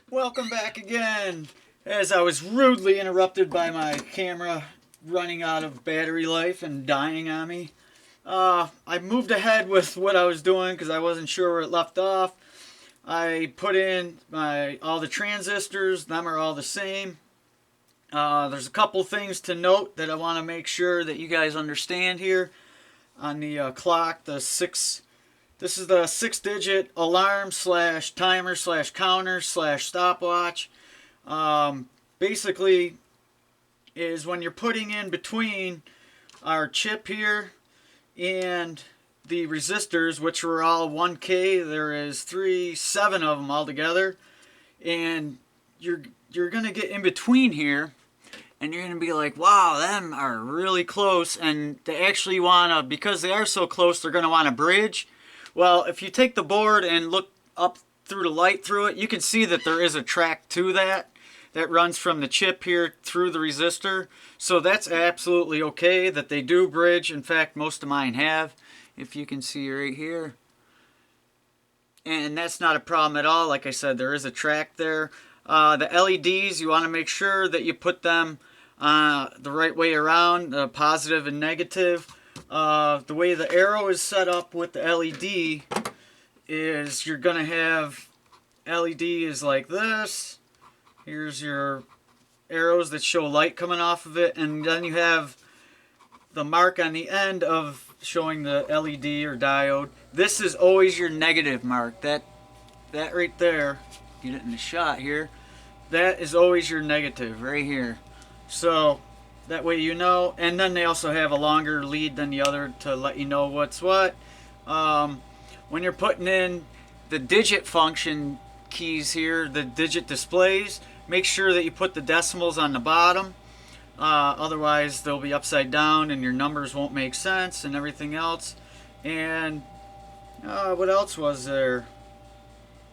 Welcome back again. As I was rudely interrupted by my camera running out of battery life and dying on me, I moved ahead with what I was doing because I wasn't sure where it left off. I put in all the transistors; them are all the same. There's a couple things to note that I want to make sure that you guys understand here on the clock. This is the 6-digit alarm slash timer slash counter slash stopwatch. Basically, is when you're putting in between our chip here and the resistors, which are all 1K. There is 7 of them altogether, and you're gonna get in between here, and you're gonna be like, wow, them are really close, and they actually wanna, because they are so close, they're gonna want to bridge. Well, if you take the board and look up through the light through it, you can see that there is a track to that runs from the chip here through the resistor. So that's absolutely okay that they do bridge. In fact, most of mine have, if you can see right here. And that's not a problem at all. Like I said, there is a track there. The LEDs, you want to make sure that you put them the right way around, positive and negative. The way the arrow is set up with the LED is you're going to have LED is like this. Here's your arrows that show light coming off of it, and then you have the mark on the end of showing the LED or diode. This is always your negative mark. That right there, get it in the shot here, that is always your negative right here. So that way you know. And then they also have a longer lead than the other to let you know what's what. When you're putting in the digit function keys here, the digit displays, make sure that you put the decimals on the bottom. Otherwise they'll be upside down and your numbers won't make sense and everything else. And what else was there?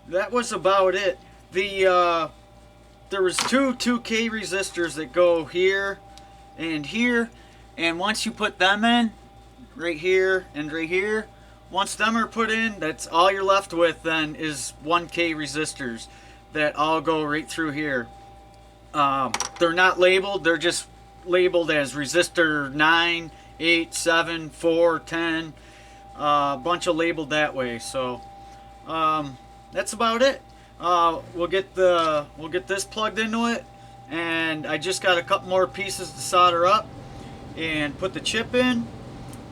That was about it. There was two 2K resistors that go here, and once you put them in, right here and right here, once them are put in, that's all you're left with then is 1K resistors that all go right through here. They're not labeled, they're just labeled as resistor 9, 8, 7, 4, 10, a bunch of labeled that way. So that's about it. We'll get this plugged into it, and I just got a couple more pieces to solder up and put the chip in.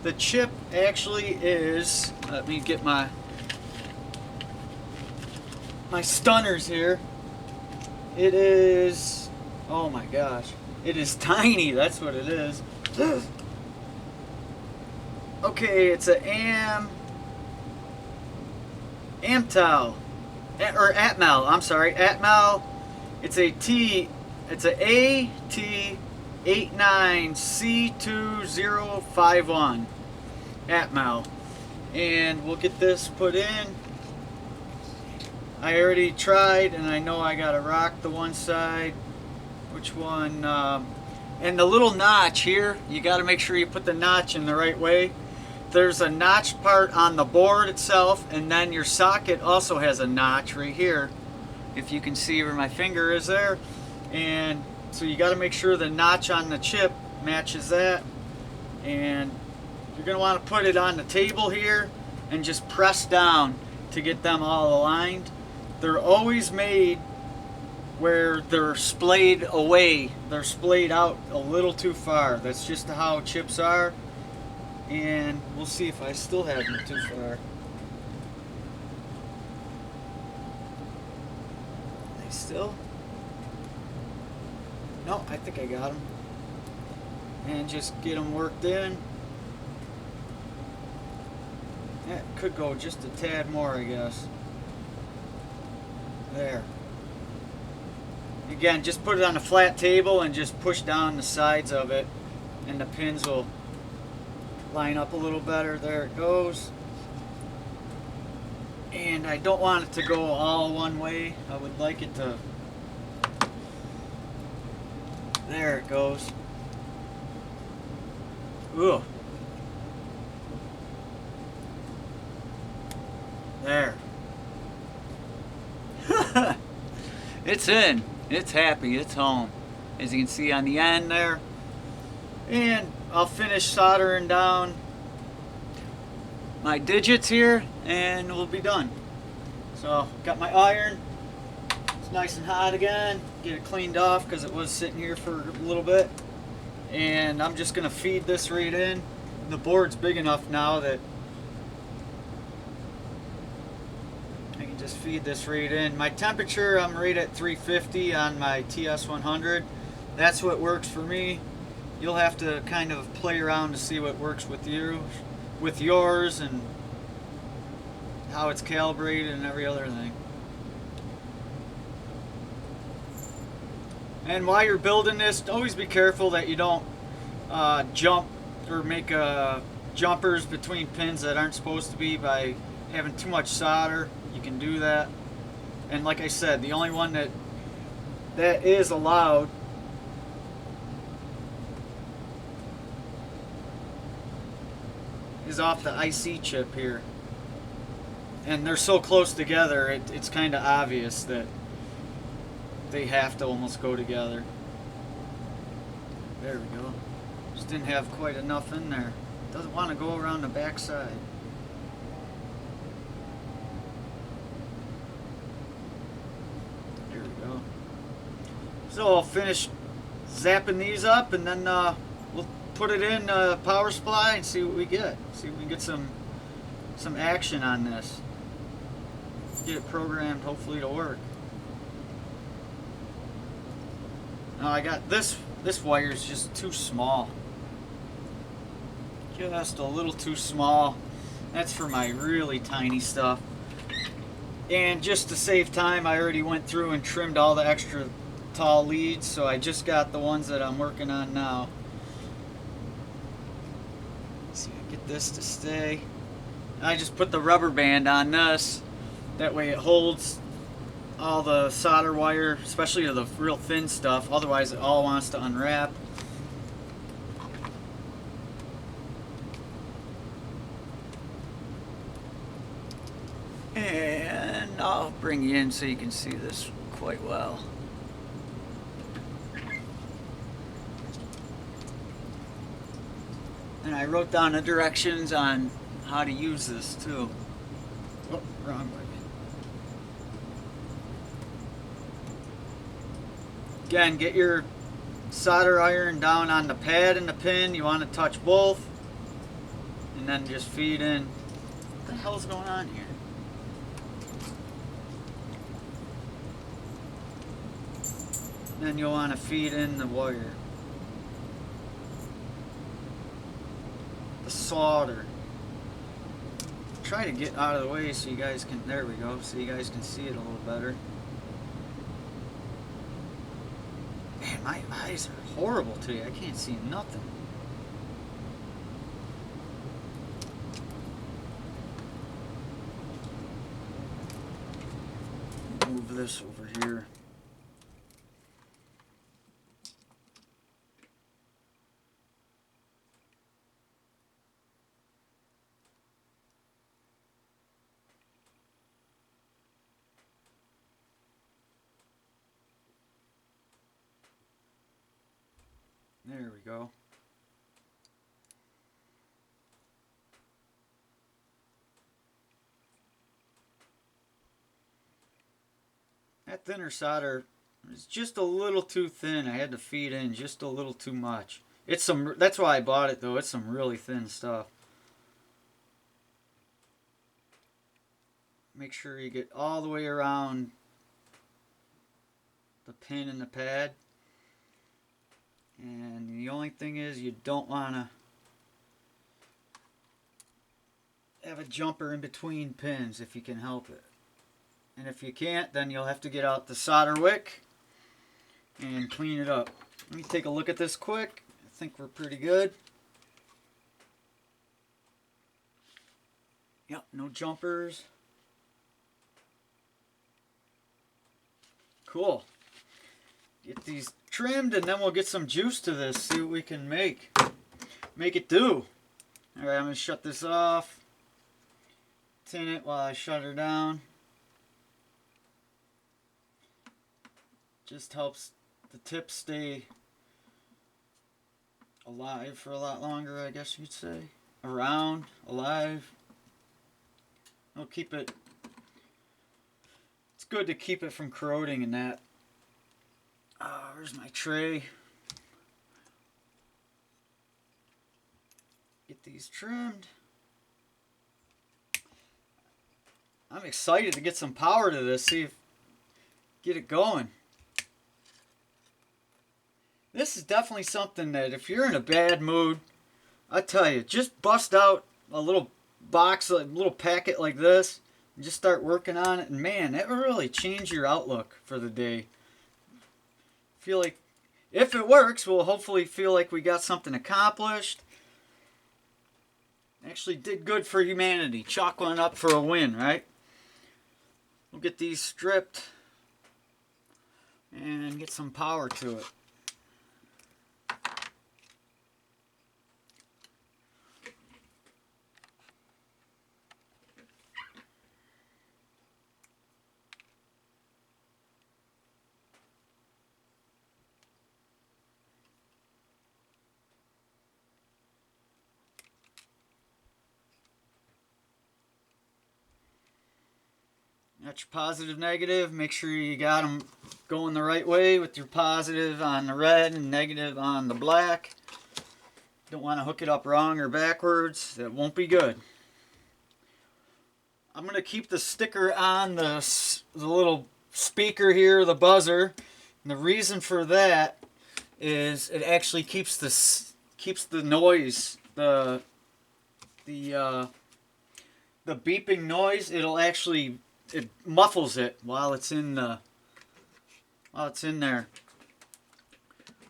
The chip actually is, let me get my stunners here. It is, oh my gosh, it is tiny. That's what it is. Okay, it's an Amtal or Atmel. I'm sorry, Atmel. It's a AT89C2051 Atmel, and we'll get this put in. I already tried, and I know I gotta rock the one side. Which one? And the little notch here, you gotta make sure you put the notch in the right way. There's a notched part on the board itself, and then your socket also has a notch right here, if you can see where my finger is there. And so you got to make sure the notch on the chip matches that, and you're going to want to put it on the table here and just press down to get them all aligned. They're always made where they're splayed away, they're splayed out a little too far. That's just how chips are. And we'll see if I still have them too far. They still? No, I think I got them. And just get them worked in. That could go just a tad more, I guess. There. Again, just put it on a flat table and just push down the sides of it, and the pins will line up a little better. There it goes. And I don't want it to go all one way. I would like it to, there it goes. Ooh. There. It's in. It's happy. It's home. As you can see on the end there. And I'll finish soldering down my digits here and we'll be done. So got my iron. It's nice and hot again. Get it cleaned off because it was sitting here for a little bit. And I'm just going to feed this right in. The board's big enough now that I can just feed this right in. My temperature, I'm right at 350 on my TS100. That's what works for me. You'll have to kind of play around to see what works with yours and how it's calibrated and every other thing. And while you're building this, always be careful that you don't jump or make jumpers between pins that aren't supposed to be by having too much solder. You can do that. And like I said, the only one that is allowed is off the IC chip here. And they're so close together, it's kind of obvious that they have to almost go together. There we go. Just didn't have quite enough in there. Doesn't want to go around the back side. There we go. So I'll finish zapping these up and then we'll put it in power supply and see what we get. See if we can get some action on this. Get it programmed hopefully to work. Now I got this wire is just too small. Just a little too small. That's for my really tiny stuff. And just to save time, I already went through and trimmed all the extra tall leads, so I just got the ones that I'm working on now. Let's see, I get this to stay. I just put the rubber band on this. That way it holds all the solder wire, especially the real thin stuff. Otherwise it all wants to unwrap. And I'll bring you in so you can see this quite well. And I wrote down the directions on how to use this too. Oh, wrong way. Again, get your solder iron down on the pad and the pin. You want to touch both. And then just feed in. What the hell's going on here? Then you'll want to feed in the wire. The solder. Try to get out of the way so you guys can, there we go, so you guys can see it a little better. Man, my eyes are horrible today. I can't see nothing. Move this over here. There we go. That thinner solder is just a little too thin. I had to feed in just a little too much. It's some. That's why I bought it though. It's some really thin stuff. Make sure you get all the way around the pin and the pad. And the only thing is you don't want to have a jumper in between pins if you can help it. And if you can't, then you'll have to get out the solder wick and clean it up. Let me take a look at this quick. I think we're pretty good. Yep, no jumpers. Cool. Get these trimmed and then we'll get some juice to this, see what we can make it do. Alright, I'm going to shut this off. Tin it while I shut her down. Just helps the tip stay alive for a lot longer, I guess you'd say. Around, alive. It'll keep it. It's good to keep it from corroding and that. Where's my tray? Get these trimmed. I'm excited to get some power to this, get it going. This is definitely something that if you're in a bad mood, I tell you, just bust out a little box, a little packet like this, and just start working on it. And man, that will really change your outlook for the day. Feel like, if it works, we'll hopefully feel like we got something accomplished. Actually did good for humanity. Chalk one up for a win, right? We'll get these stripped and get some power to it. Got your positive, negative. Make sure you got them going the right way with your positive on the red and negative on the black. Don't want to hook it up wrong or backwards. That won't be good. I'm going to keep the sticker on the little speaker here, the buzzer. And the reason for that is it actually keeps the noise, the beeping noise. It muffles it while it's in there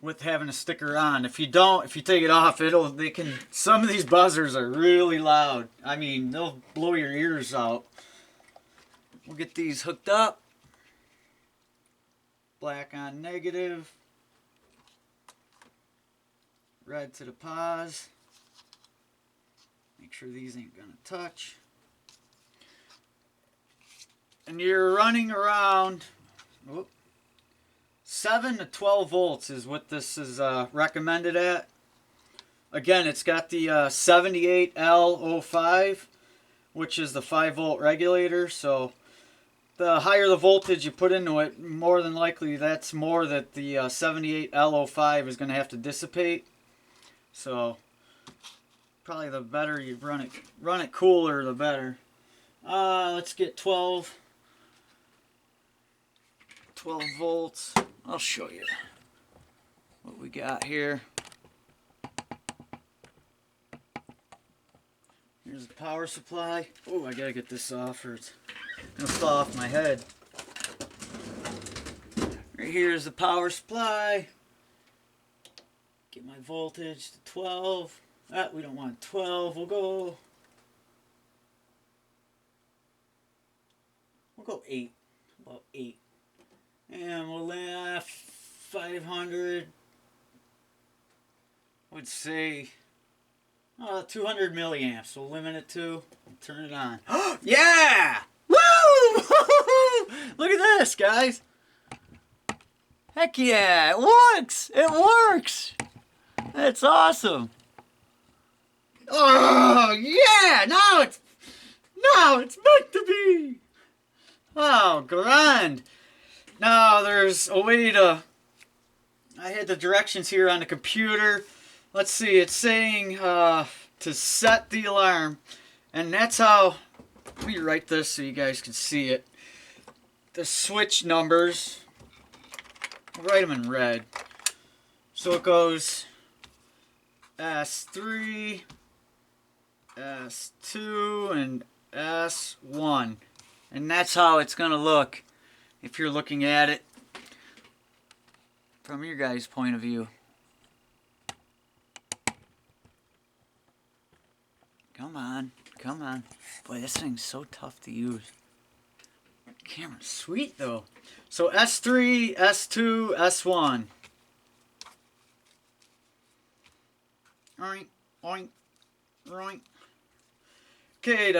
with having a sticker on. If you take it off, some of these buzzers are really loud. I mean, they'll blow your ears out. We'll get these hooked up. Black on negative. Red to the pos. Make sure these ain't gonna touch. And you're running around 7 to 12 volts is what this is recommended at. Again, it's got the 78L05, which is the 5 volt regulator. So the higher the voltage you put into it, more than likely that's more that the 78L05 is going to have to dissipate. So probably the better you run it cooler, the better. Let's get 12 volts. I'll show you what we got here. Here's the power supply. Oh, I gotta get this off or it's gonna fall off my head. Right here is the power supply. Get my voltage to 12. We don't want 12. We'll go 8. About 8. And we'll left 500. I would say 200 milliamps. We'll limit it to. Turn it on. Yeah! Woo! Look at this, guys. Heck yeah! It works! It works! That's awesome. Oh yeah! Now it's meant to be. Oh, grand. Now there's a way to. I had the directions here on the computer. Let's see. It's saying to set the alarm, and that's how. Let me write this so you guys can see it. The switch numbers. I'll write them in red. So it goes S3, S2, and S1. And that's how it's going to look if you're looking at it from your guys' point of view. Come on, come on. Boy, this thing's so tough to use. Camera's sweet though. So S3, S2, S1. Oink, oink, oink. Okay,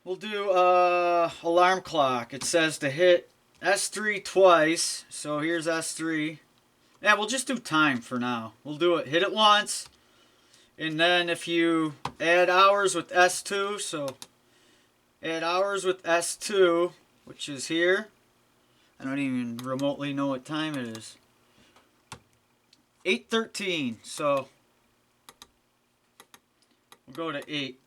we'll do alarm clock. It says to hit S3 twice. So here's S3. Yeah, we'll just do time for now. We'll do it, hit it once. And then if you add hours with S2, so add hours with S2, which is here. I don't even remotely know what time it is. 8:13. So we'll go to 8.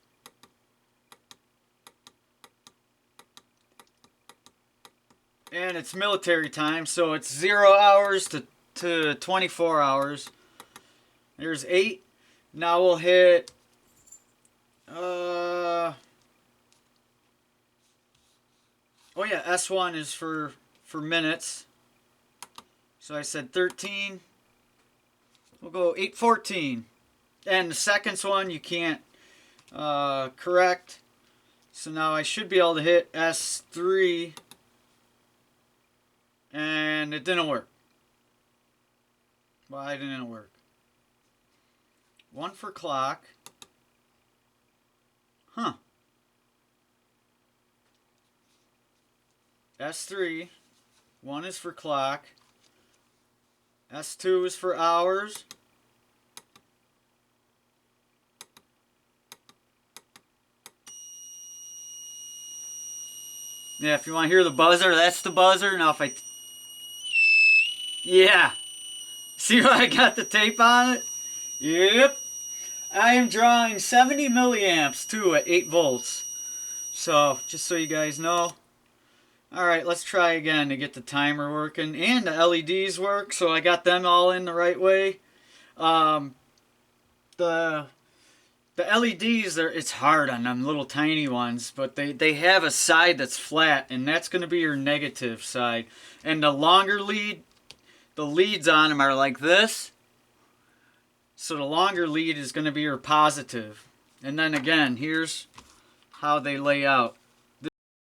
And it's military time, so it's 0 hours to 24 hours. There's 8. Now we'll hit oh yeah, S1 is for minutes. So I said 13. We'll go 8:14. And the seconds one you can't correct. So now I should be able to hit S3. And it didn't work. Why didn't it work? 1 for clock. Huh. S3. 1 is for clock. S2 is for hours. Yeah, if you want to hear the buzzer, that's the buzzer. Now if I... Yeah. See what I got the tape on it? Yep. I am drawing 70 milliamps too at 8 volts. So, just so you guys know. Alright, let's try again to get the timer working. And the LEDs work, so I got them all in the right way. The LEDs, it's hard on them little tiny ones, but they have a side that's flat, and that's going to be your negative side. And the longer lead, the leads on them are like this. So the longer lead is going to be your positive. And then again, here's how they lay out.